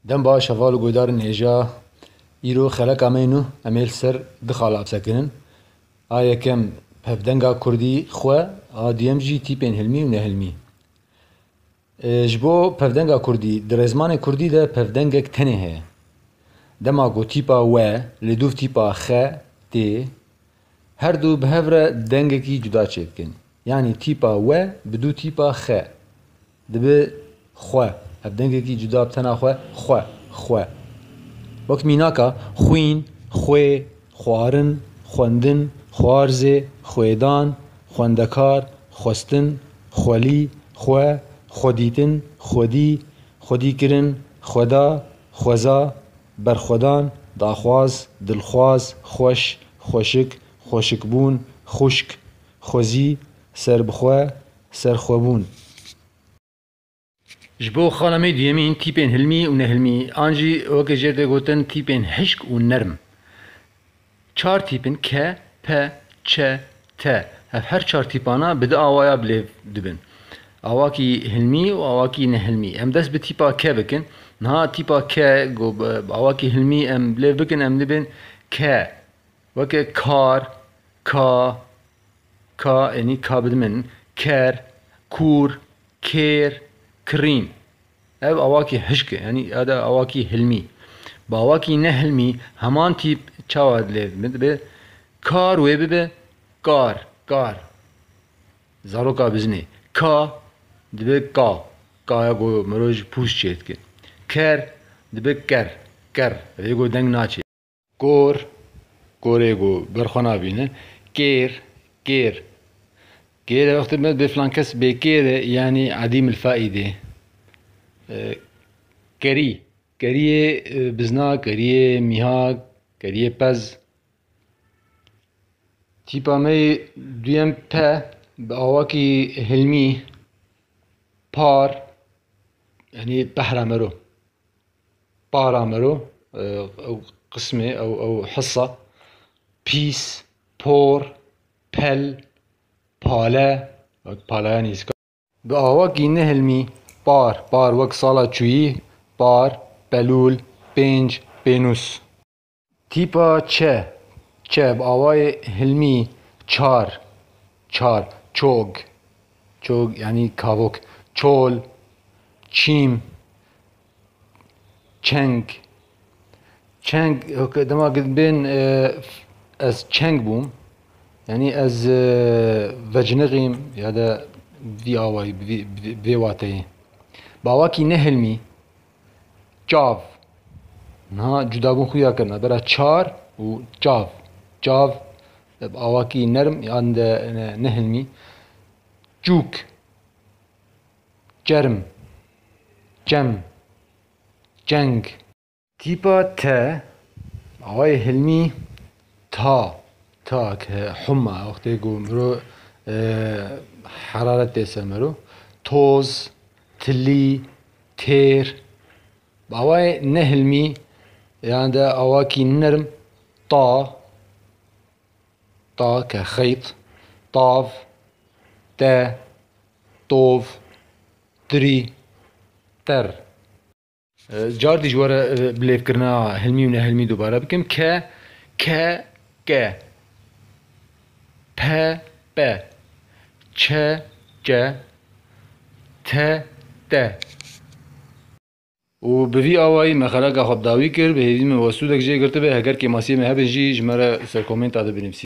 دم با شوال و گودار نهجا ایرو خلق امینو امیل سر دخال ابسکنن آیا کم پفدنگا کردی خو آدیم جی تیپین هلمی و نهلمی جبو پفدنگا کردی در زمان کردی ده پفدنگک تنه هه دما گو تیپا و لدوف تیپا خ تی هر دو به هفر دنگکی جدا چید کن یعنی تیپا و بدو تیپا خ دبه خو هفدنگکی جدا بتنا خو وقت میناکا خوین خوی خوارن خوندن خوارزه خویدان خوندکار خوستن خولی خو خودیتن خودی خودی کرن خدا خوزا برخودان داخواز دلخواز خوش خوشک خوشکبون خوشک خوزی سربخوا سرخوبون جبو خالمي ديمين تيبين هلمي و نهلمي آنجي وكي جرده گوتن تيبين هشك و نرم چار تيبين ك پ چ ت هر چار تيبانا بده آوايا بليف دبن آواكي هلمي و آواكي نهلمي ام دست بتيبا ك بكن نها تيبا ك گو آواكي هلمي ام بليف بكن ام دبن ك وكي كار كا يعني كا بدمن كر كور كير كرين او اواكي هشكه يعني هذا اواكي هلمي باواكي نهلمي همان تيب چاواد ليه كار ويبه كار زارو کا بزني كا دبه كا يگو مروج پوش چيت کے كر دبه كر يگو دنگ ناچي كور يگو برخنا بينه كير وقت ما بفلانكس بكير يعني عديم الفائدة كري بزنا كري ميهاج كري بز تيبا مي دويم با بأواكي هلمي بار يعني بارامرو أو قسمة أو حصة بيس بور بل پاله نیست به آواکی نهلمی بار وک سالا چویی بار بلول پنج بینوس تیپا چه به آوای هلمی چار چوگ یعنی کاوک چول چیم چنگ دما بین از چنگ بوم يعني از وجنغيم هذا في آواي في واتي باواكي نهلمي جاف نا جدابون خويا كرنا برا چار و جاف باواكي نرم عند نهلمي جوك جرم جم جنگ تيبا تا آواي هلمي تاك حمى وقت يقول مرو حرارة تسمرو توز تلي تير باواي نهلمي يعني دا اواكي نرم طا كخيط طاف تا طوف تري تر جار دي جوار بليف كرنا هلمي ونهلمي دوباره بكم ك پ چ ت و بوی آوائی مخلق خواب داوی کر به هیدیم واسودک جه گرته به اگر که ماسی مهبن جی جمره سر کومنت آده بنویسی